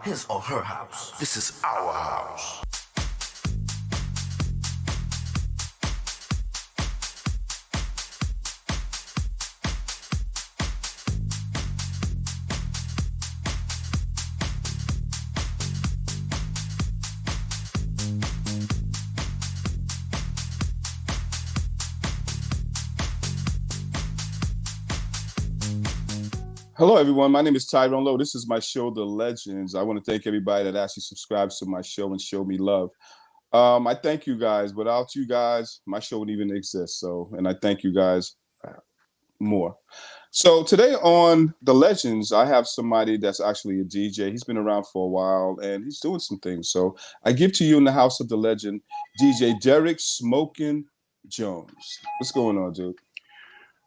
his or her house. This is our house. Hello, everyone. My name is Tyrone Lowe. This is my show, The Legends. I want to thank everybody that actually subscribes to my show and show me love. I thank you guys. Without you guys, my show wouldn't even exist. And I thank you guys more. So today on The Legends, I have somebody that's actually a DJ. He's been around for a while and he's doing some things. So I give to you in the house of the legend, DJ Derrick Smokin Jones. What's going on, dude?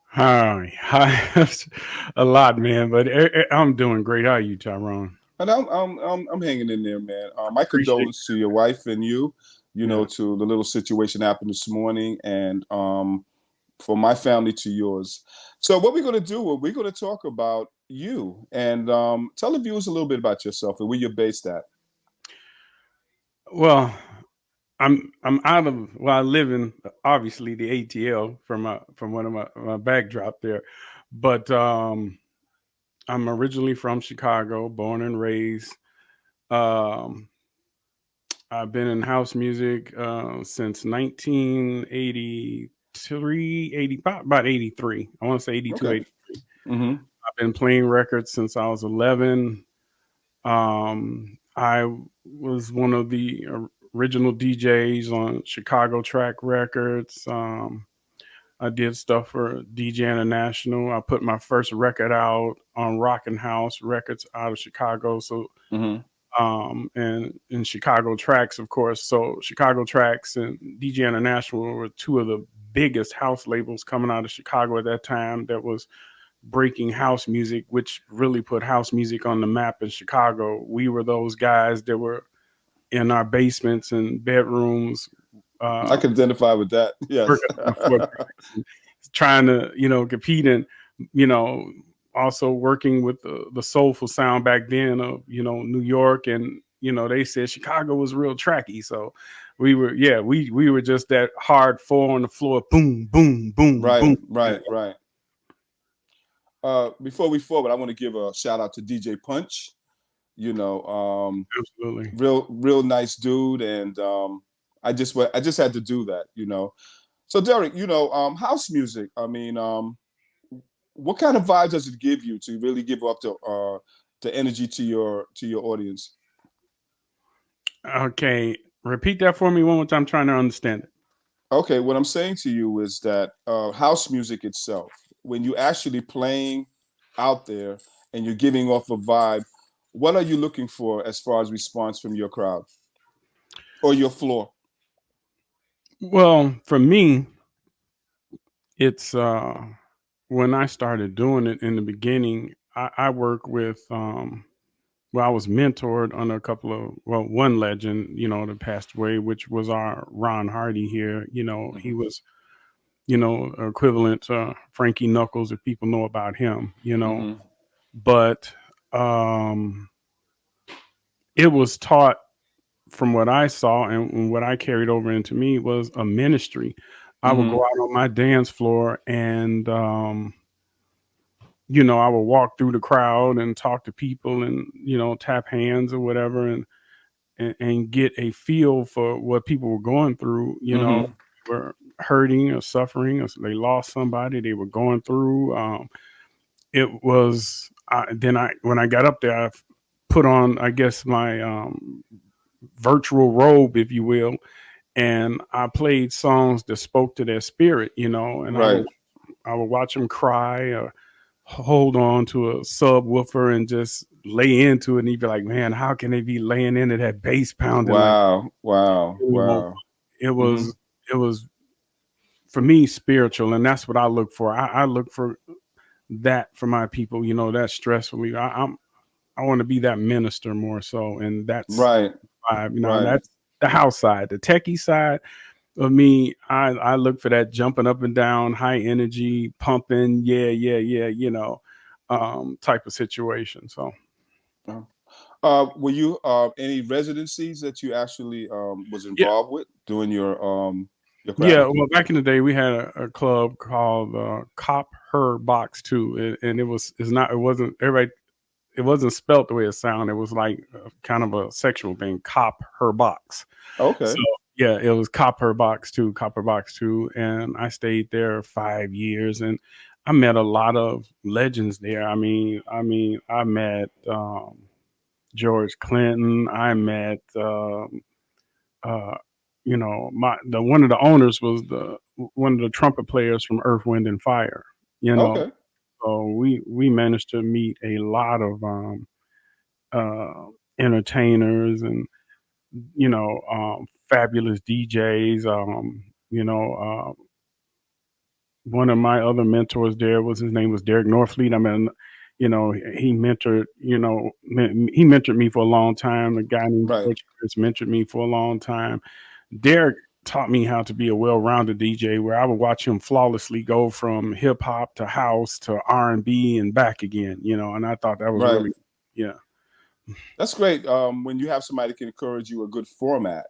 Hi, a lot, man. But I'm doing great. How are you, Tyrone? And I'm hanging in there, man. My Appreciate condolence to your wife and you know, Yeah. to the little situation happened this morning, and for my family to yours. So what we're going to do, we're going to talk about you and tell the viewers a little bit about yourself and where you're based at. Well, I'm out of I live in obviously the ATL from one of my backdrop there, but I'm originally from Chicago, born and raised. Um, I've been in house music since 1983, 80, about 83. I want to say 82, Okay. 83. Mm-hmm. I've been playing records since I was 11. I was one of the original DJs on Chicago Track Records. I did stuff for DJ International. I put my first record out on Rockin' House Records out of Chicago. So, Mm-hmm. and in Chicago Tracks, of course. So Chicago Tracks and DJ International were two of the biggest house labels coming out of Chicago at that time. That was breaking house music, which really put house music on the map in Chicago. We were those guys that were in our basements and bedrooms, I can identify with that. Yes. working on floor tracks and trying to, compete and, you know, also working with the soulful sound back then of, New York. And, they said Chicago was real tracky. So we were, we were just that hard four on the floor, boom, boom, boom, Right, boom. right, right. Before we forward, I want to give a shout out to DJ Punch. You know, Absolutely. real nice dude, and I just had to do that. So Derrick, house music. I mean, what kind of vibes does it give you to really give up the energy to your audience? Okay. Repeat that for me one more time. I'm trying to understand it. Okay, what I'm saying to you is that house music itself, when you actually playing out there and you're giving off a vibe, what are you looking for as far as response from your crowd or your floor? Well, for me, it's when I started doing it in the beginning, I work with I was mentored under a couple of one legend, that passed away, which was our Ron Hardy here. He Hmm. was, equivalent to Frankie Knuckles if people know about him. Hmm. But it was taught from what I saw and what I carried over into me was a ministry. I would go Hmm. out on my dance floor and I would walk through the crowd and talk to people and, tap hands or whatever and get a feel for what people were going through, Hmm. were hurting or suffering or they lost somebody they were going through. It was, when I got up there, I put on, I guess, my virtual robe, if you will, and I played songs that spoke to their spirit, and Right. I would watch them cry or hold on to a subwoofer and just lay into it. And he'd be like, man, how can they be laying into that bass pounding like, Wow. Wow. you know, Wow. it Hmm. was, it was for me spiritual. And that's what I look for. I look for that for my people, that stress relief. I want to be that minister more so. And that's Right. Right. that's the house side, the techie side of me. I look for that jumping up and down, high energy, pumping, yeah, type of situation. So Uh, Were you any residencies that you actually was Yeah, involved with doing your yeah. craft? Well, back in the day, we had a club called Cop Her Box Two, and it wasn't spelt the way it sounded. It was like kind of a sexual thing. Cop Her Box. So Okay. yeah, it was Copper Box Two, Copper Box Two, and I stayed there 5 years, and I met a lot of legends there. I met George Clinton. I met, uh, the one of the owners was the one of the trumpet players from Earth, Wind, and Fire. You know, Okay. so we managed to meet a lot of entertainers and fabulous DJs. One of my other mentors there was his name was Derrick Norfleet. I mean, he mentored me for a long time. A guy named Right. George Chris mentored me for a long time. Derrick taught me how to be a well-rounded DJ, where I would watch him flawlessly go from hip hop to house to R&B and back again. And I thought that was Right. really, yeah, That's great. When you have somebody that can encourage you a good format,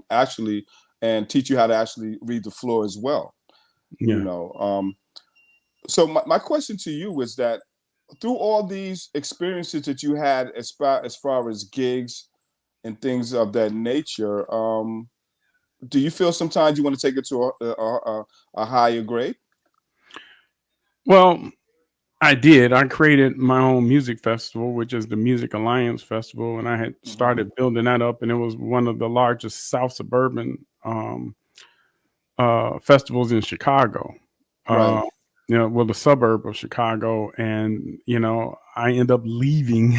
actually, and teach you how to actually read the floor as well. You yeah. know. So my question to you is that through all these experiences that you had as far as gigs and things of that nature, do you feel sometimes you want to take it to a higher grade? Well, I did. I created my own music festival, which is the Music Alliance Festival, and I had Hmm. started building that up, and it was one of the largest South suburban festivals in Chicago. Uh, Right. the suburb of Chicago, and I end up leaving,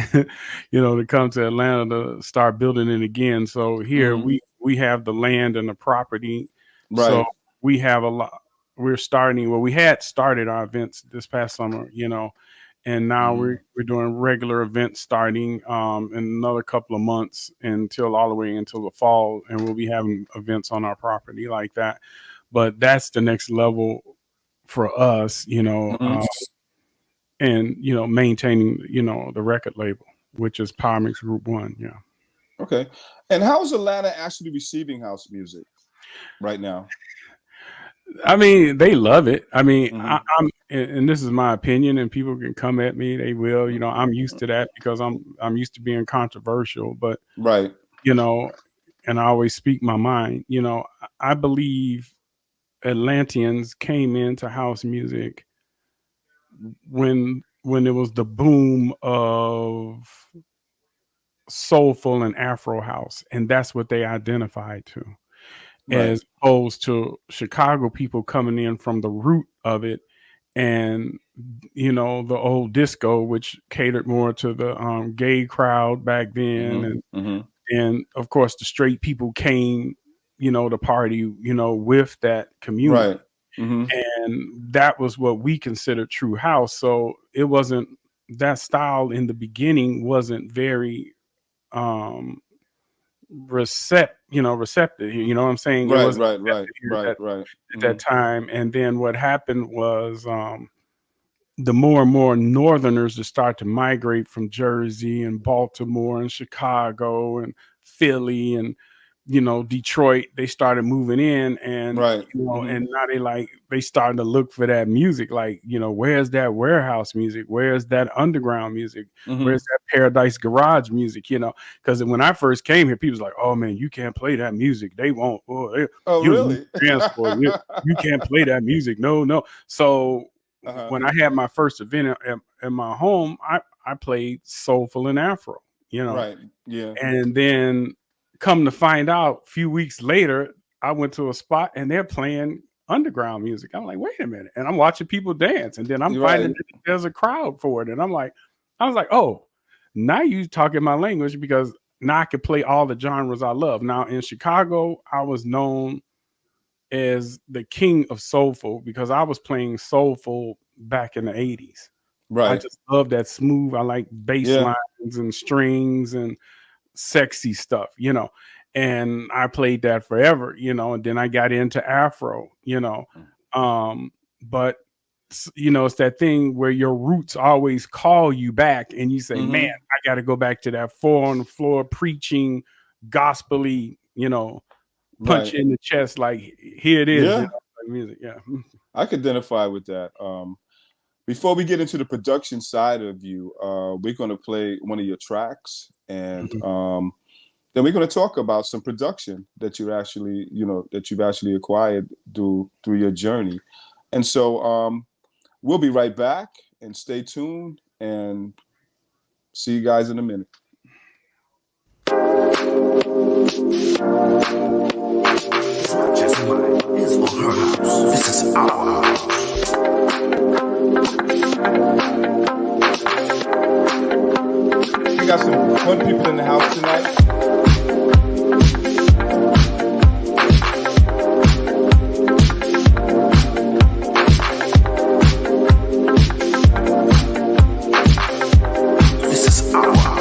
to come to Atlanta to start building it again. So here Hmm. we have the land and the property, so Right. we have a lot. We're starting. Well, we had started our events this past summer, and now Hmm. we're doing regular events starting in another couple of months until all the way until the fall, and we'll be having events on our property like that. But that's the next level for us, Hmm. and maintaining the record label, which is Power Mix Group One. Yeah. Okay. And how is Atlanta actually receiving house music right now? I mean, they love it. I mean, Hmm. and this is my opinion, and people can come at me. They will. I'm used to that because I'm used to being controversial. But Right. you know, and I always speak my mind. I believe Atlanteans came into house music when it was the boom of soulful and Afro house, and that's what they identified to, Right. as opposed to Chicago people coming in from the root of it, and the old disco, which catered more to the gay crowd back then, Hmm. and Hmm. of course the straight people came, to party, with that community, Right. Hmm. and that was what we considered true house. So it wasn't that style in the beginning wasn't very um receptive, what I'm saying. It Right. wasn't Right. Right. accepted here Right. Right. at Hmm. that time. And then what happened was the more and more northerners that start to migrate from Jersey and Baltimore and Chicago and Philly and Detroit, they started moving in, and Right. Hmm. and now they starting to look for that music, like, where's that warehouse music, where's that underground music, Hmm. where's that Paradise Garage music, because when I first came here, people was like, oh man, you can't play that music, they won't, Oh, you need really? transport, you can't play that music, no. So Uh-huh. when I had my first event in my home, I played soulful and Afro, Right. Yeah. and then come to find out, a few weeks later, I went to a spot and they're playing underground music. I'm like, wait a minute. And I'm watching people dance. And then I'm You're finding right. that there's a crowd for it. And I was like, oh, now you talking my language, because now I can play all the genres I love. Now in Chicago, I was known as the king of soulful because I was playing soulful back in the 80s. I Right. just love that smooth. I like bass Yeah. lines and strings and sexy stuff, and I played that forever, and then I got into Afro, but you know, it's that thing where your roots always call you back, and you say, "Man, I got to go back to that 4 on the floor preaching, gospel-y, you know, punch in the chest, like here it is." Yeah, you know, like music. Yeah, I can identify with that. Before we get into the production side of you, we're going to play one of your tracks, and then we're going to talk about some production that you actually, you know, that you've actually acquired through your journey. And so we'll be right back, and stay tuned, and see you guys in a minute. It's not just mine, it's or her house. This is our house. We got some fun people in the house tonight. This is our house.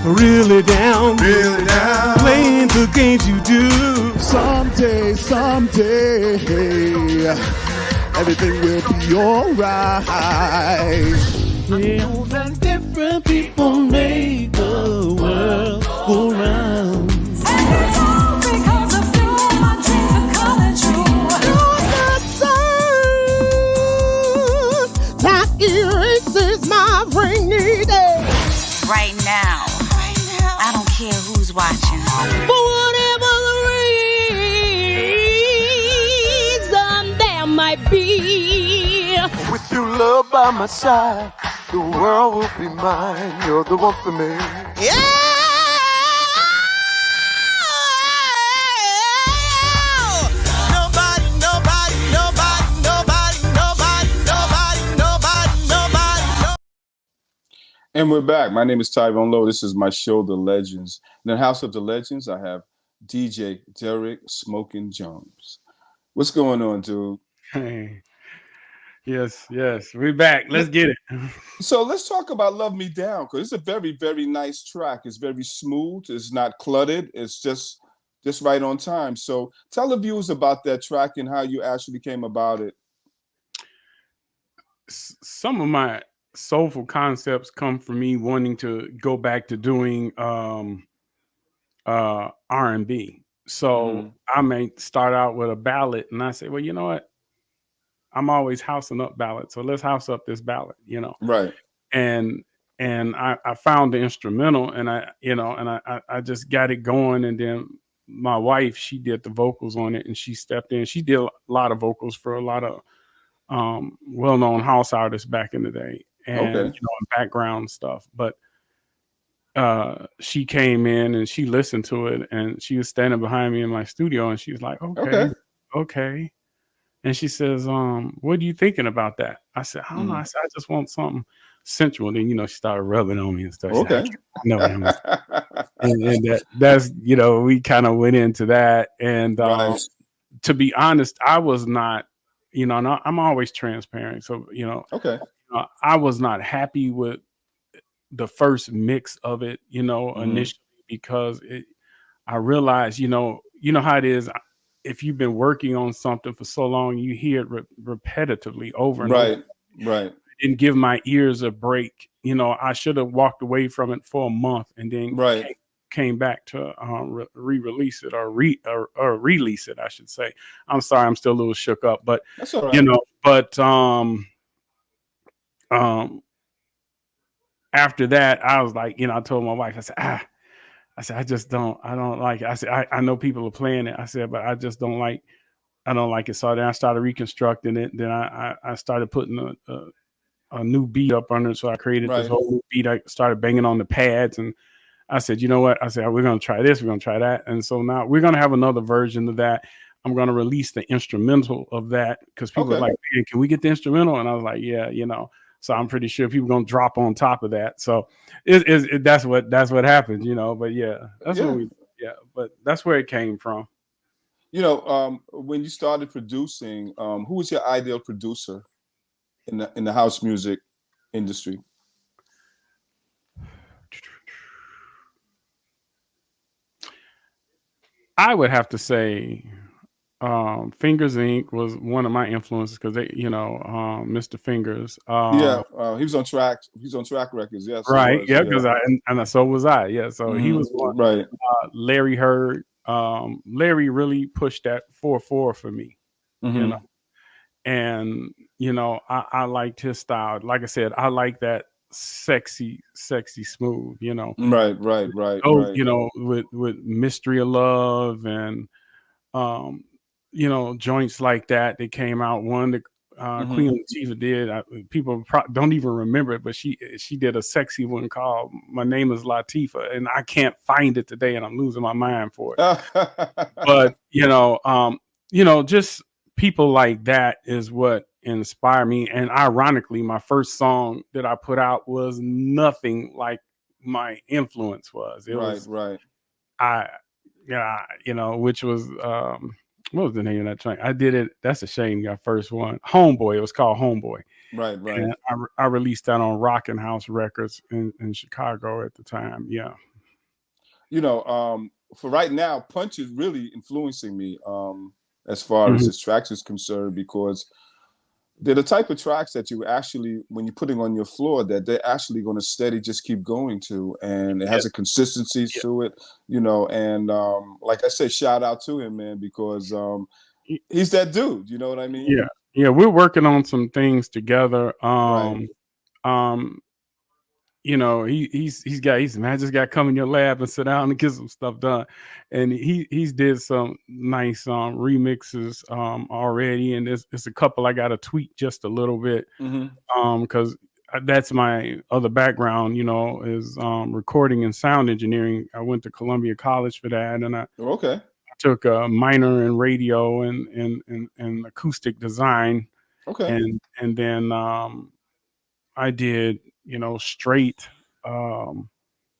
really down, playing the games you do. Someday, everything will be alright. Yeah, that different people make the world go round. Right now, I don't care who's watching. For whatever the reason there might be. With your love by my side, the world will be mine. You're the one for me. Yeah. And we're back. My name is Tyrone Lowe. This is my show, The Legends. In the House of the Legends, I have DJ Derrick Smokin Jones. What's going on, dude? Hey. Yes. We're back. Let's get it. So let's talk about Love Me Down, because it's a very, very nice track. It's very smooth. It's not cluttered. It's just right on time. So tell the viewers about that track and how you actually came about it. Some of my soulful concepts come from me wanting to go back to doing R&B. So I may start out with a ballad, and I say, well, you know what? I'm always housing up ballads, so let's house up this ballad, you know. Right. And I found the instrumental, and I just got it going, and then my wife, she did the vocals on it, and she stepped in. She did a lot of vocals for a lot of well-known house artists back in the day, and Okay. you know, and background stuff. But she came in and she listened to it, and she was standing behind me in my studio, and she was like, okay. And she says, what are you thinking about that? I said, I don't know. I said, I just want something sensual. Then, you know, she started rubbing on me and stuff. Okay. Said, I know what I'm and that's, you know, we kind of went into that. And Right. to be honest, I was not, you know, I'm always transparent. So, you know, Okay. I was not happy with the first mix of it, you know, initially, because I realized, you know how it is. If you've been working on something for so long, you hear it repetitively over and over. Right. I didn't give my ears a break. You know, I should have walked away from it for a month and then came back to re-release it or release it, I should say. I'm sorry, I'm still a little shook up, but that's all right. You know, but after that, I was like, you know, I told my wife, I said, I don't like it. I said, I know people are playing it. I said, but I just don't like it. So then I started reconstructing it. Then I started putting a new beat up under it. So I created this whole new beat. I started banging on the pads, and I said, you know what? I said, we're going to try this. We're going to try that. And so now we're going to have another version of that. I'm going to release the instrumental of that, because people are like, man, can we get the instrumental? And I was like, yeah, you know. So I'm pretty sure people are going to drop on top of that. So that's what happens, you know. But yeah, but that's where it came from. You know, when you started producing, who was your ideal producer in the house music industry? I would have to say Fingers Inc. was one of my influences, because they, you know, Mr. Fingers. He was on Track. He's on Track Records. Yes, right. Yeah, because so was I. Yeah, so he was one. Right. Larry Heard. Larry really pushed that 4/4 for me. You know, and you know, I liked his style. Like I said, I like that sexy smooth. You know. Right. You know, with Mystery of Love and you know, joints like that came out. One that Queen Latifah did. People don't even remember it, but she did a sexy one called "My Name Is Latifah," and I can't find it today, and I'm losing my mind for it. But you know, just people like that is what inspired me. And ironically, my first song that I put out was nothing like my influence was. It was you know, which was what was the name of that track? I did it. That's a shame. Your first one, Homeboy. It was called Homeboy. Right. And I released that on Rockin' House Records in Chicago at the time. Yeah. You know, for right now, Punch is really influencing me as far as his tracks is concerned, because they're the type of tracks that you actually, when you're putting on your floor, that they're actually going to steady just keep going to, and it has a consistency to it, you know. And like I said, shout out to him, man, because he's that dude. You know what I mean? Yeah. We're working on some things together. You know, he's man, just got to come in your lab and sit down and get some stuff done. And he's did some nice remixes already, and there's a couple I got to tweak just a little bit, because that's my other background, you know, is recording and sound engineering. I went to Columbia College for that, and I took a minor in radio and acoustic design. And then I did, you know, straight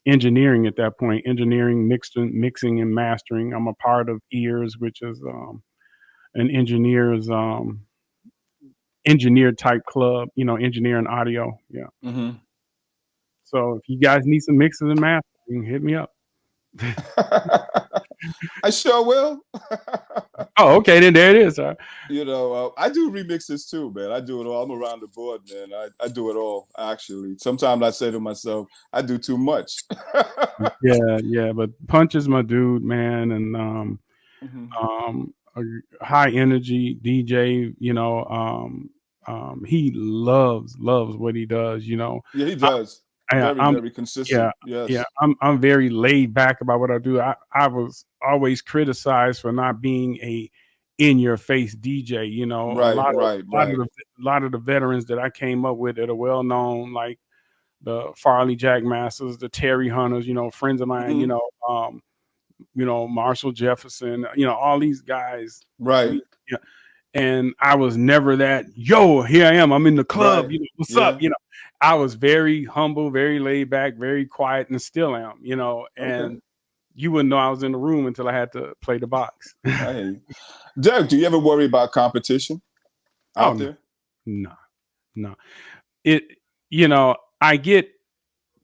engineering at that point, engineering, mixing and mastering. I'm a part of EARS, which is an engineer type club, you know, engineering audio. Yeah. So if you guys need some mixes and mastering, hit me up. I sure will. Oh, okay, then there it is. You know, I do remixes too, man. I do it all. I'm around the board, man. I do it all, actually. Sometimes I say to myself, I do too much. Yeah, but Punch is my dude, man, and Mhm. a high energy DJ. He loves what he does. Yeah, he I, does. I, Very, I'm very yeah, consistent. yeah. Yes. I'm very laid back about what I do. I was always criticized for not being a in your face DJ. A Right, lot of right, right. the veterans that I came up with that are well known, like the Farley Jack Masters, the Terry Hunters, friends of mine, Hmm. Marshall Jefferson, all these guys. Right, Yeah, and I was never that, yo, here I am, I'm in the club, right. what's up? Yeah. I was very humble, very laid back, very quiet, and still am, Okay. and you wouldn't know I was in the room until I had to play the box. I hear you. Derek, do you ever worry about competition Oh, out no, there? no, no. It, I get,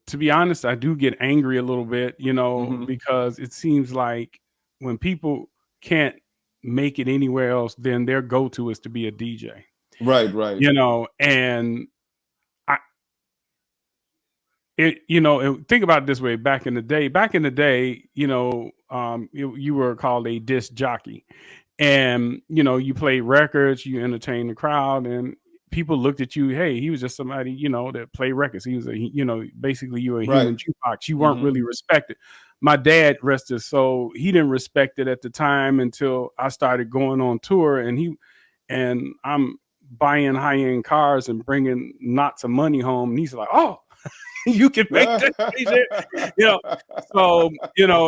to be honest, I do get angry a little bit, Hmm. because it seems like when people can't make it anywhere else, then their go-to is to be a DJ, Right, right. and I, think about it this way. Back in the day, you were called a disc jockey, and you played records, you entertained the crowd, and people looked at you. Hey, he was just somebody that played records. He was basically you were a Right. human jukebox. You weren't Hmm. really respected. My dad, rest his soul, he didn't respect it at the time until I started going on tour, and I'm buying high end cars and bringing lots of money home. And he's like, "Oh, you can make that DJ," you know. So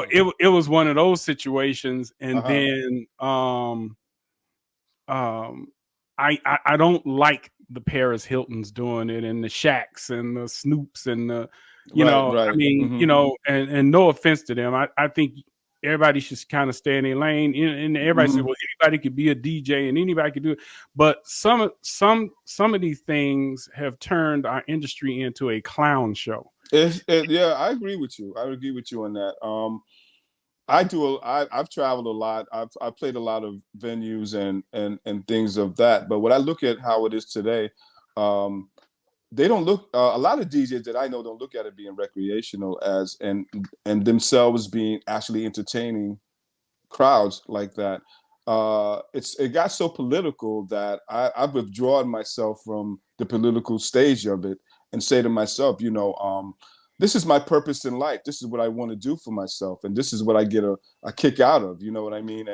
it was one of those situations, and Uh-huh. then um, I don't like the Paris Hiltons doing it, and the Shaqs and the Snoops and the, Right, I right. mean, Hmm. and no offense to them, I think everybody should kind of stay in their lane. And everybody said, Hmm. well, anybody could be a DJ and anybody could do it, but some of these things have turned our industry into a clown show. Yeah, I agree with you. I agree with you on that. I do. I've traveled a lot. I've played a lot of venues and things of that. But when I look at how it is today, um, they don't look. A lot of DJs that I know don't look at it being recreational as and themselves being actually entertaining crowds like that. It got so political that I've withdrawn myself from the political stage of it and say to myself, this is my purpose in life. This is what I want to do for myself, and this is what I get a kick out of. You know what I mean?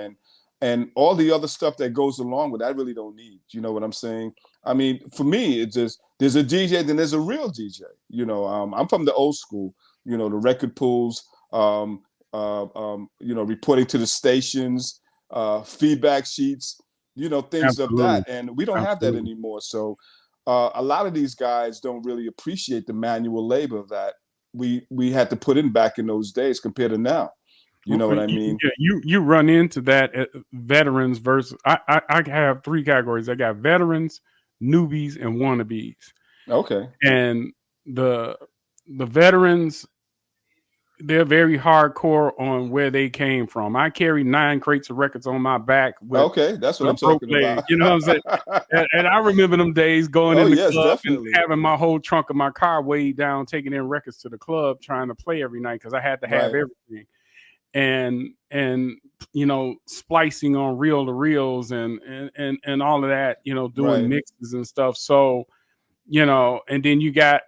And all the other stuff that goes along with it, I really don't need. You know what I'm saying? I mean, for me, it's just there's a DJ, then there's a real DJ. I'm from the old school. The record pools. Reporting to the stations, feedback sheets, things of Absolutely. that. And we don't have that Absolutely. anymore. So a lot of these guys don't really appreciate the manual labor that we had to put in back in those days compared to now. You know what I mean? Yeah, you run into that at veterans versus I have three categories. I got veterans, newbies, and wannabes. Okay. And the veterans, they're very hardcore on where they came from. I carry 9 crates of records on my back with Okay, that's what a I'm broke talking leg. about. You know what I'm saying? And I remember them days going Oh in the yes, club and definitely. having my whole trunk of my car weighed down, taking in records to the club, trying to play every night because I had to have Right. everything. And splicing on reel to reels and all of that, doing Right. mixes and stuff. So, and then you got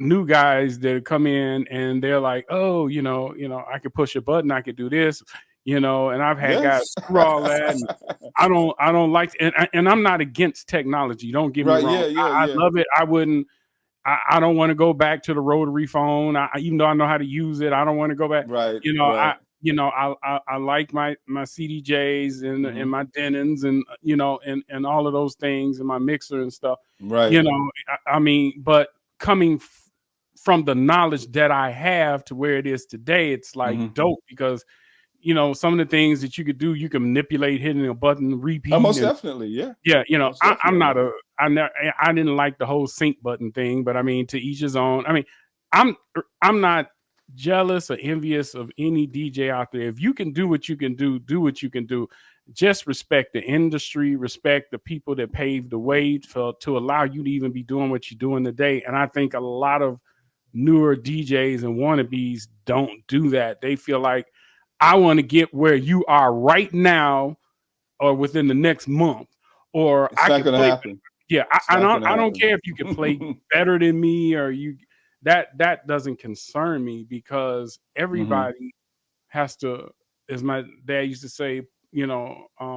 new guys that come in and they're like, oh, I could push a button, I could do this, and I've had guys Yes. screw all that. And I don't like, and I'm not against technology. Don't get me Right. wrong. Yeah. Yeah. I Yeah. love it. I don't want to go back to the rotary phone. Even though I know how to use it, I don't want to go back. Right. I Right. I like my CDJs and Hmm. my Denons and and all of those things and my mixer and stuff. Right. I mean, but coming from the knowledge that I have to where it is today, it's like Hmm. dope because some of the things that you could do, you can manipulate hitting a button, repeat, Most and definitely. Yeah. yeah, Most I'm definitely. not I didn't like the whole sync button thing, but I mean, to each his own. I mean, I'm not jealous or envious of any DJ out there. If you can do what you can do, do what you can do. Just respect the industry, respect the people that paved the way to allow you to even be doing what you're doing today. And I think a lot of newer DJs and wannabes don't do that. They feel like, I want to get where you are right now or within the next month, or it's not going to happen. Yeah, I don't care if you can play better than me or you. That doesn't concern me, because everybody has to, as my dad used to say,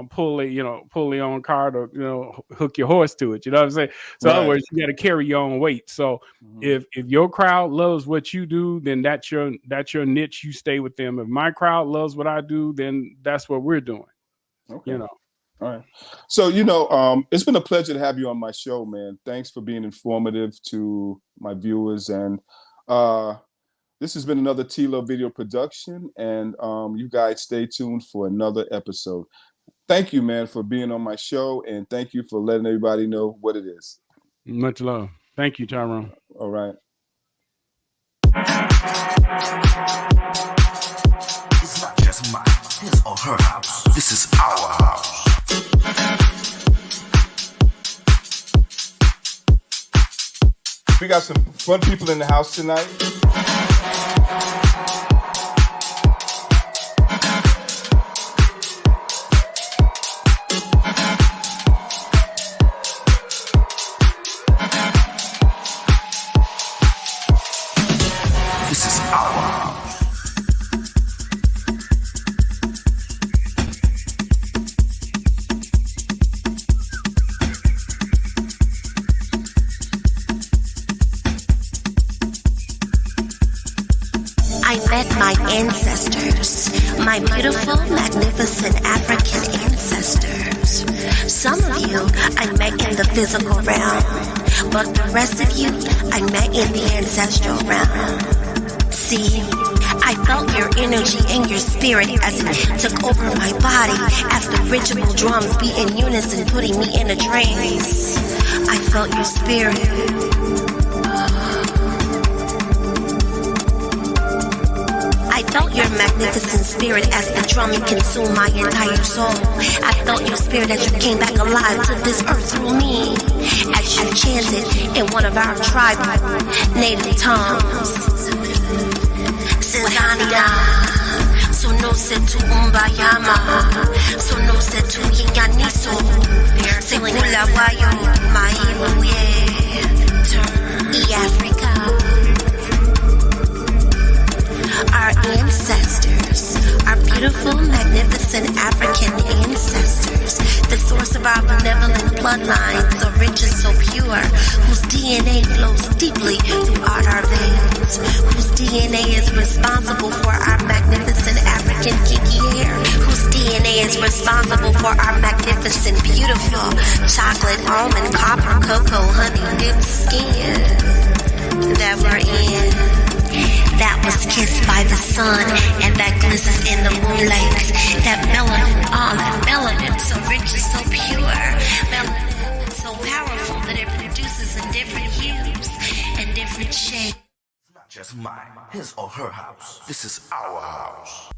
pull your own cart, or hook your horse to it. You know what I'm saying? So in other words, you got to carry your own weight. So if your crowd loves what you do, then that's your niche. You stay with them. If my crowd loves what I do, then that's what we're doing. Okay. All right. So it's been a pleasure to have you on my show, man. Thanks for being informative to my viewers, and this has been another T-Love video production, and you guys stay tuned for another episode. Thank you, man, for being on my show, and thank you for letting everybody know what it is. Much love. Thank you, Tyrone. All right. It's not just mine, his or her house. This is our house. We got some fun people in the house tonight. This is our house. I met my ancestors, my beautiful, magnificent African ancestors. Some of you I met in the physical realm, but the rest of you I met in the ancestral realm. See, I felt your energy and your spirit as it took over my body, as the ritual drums beat in unison, putting me in a trance. I felt your spirit. I felt your magnificent spirit as the drum consumed my entire soul. I felt your spirit as you came back alive to this earth through me, as you chanted in one of our tribal native tongues. Sezanida, so no se tu umbayama, so no se tu yinyaniso, se kula wayo maimuye, e Africa. Our ancestors, our beautiful, magnificent African ancestors, the source of our benevolent bloodline, the rich and so pure, whose DNA flows deeply throughout our veins, whose DNA is responsible for our magnificent African kinky hair, whose DNA is responsible for our magnificent, beautiful chocolate, almond, copper, cocoa, honey, dipped skin that we're in. That was kissed by the sun, and that glistens in the moonlight. That melanin, that melanin, so rich and so pure. Melanin so powerful that it produces in different hues and different shapes. It's not just mine, his or her house. This is our house.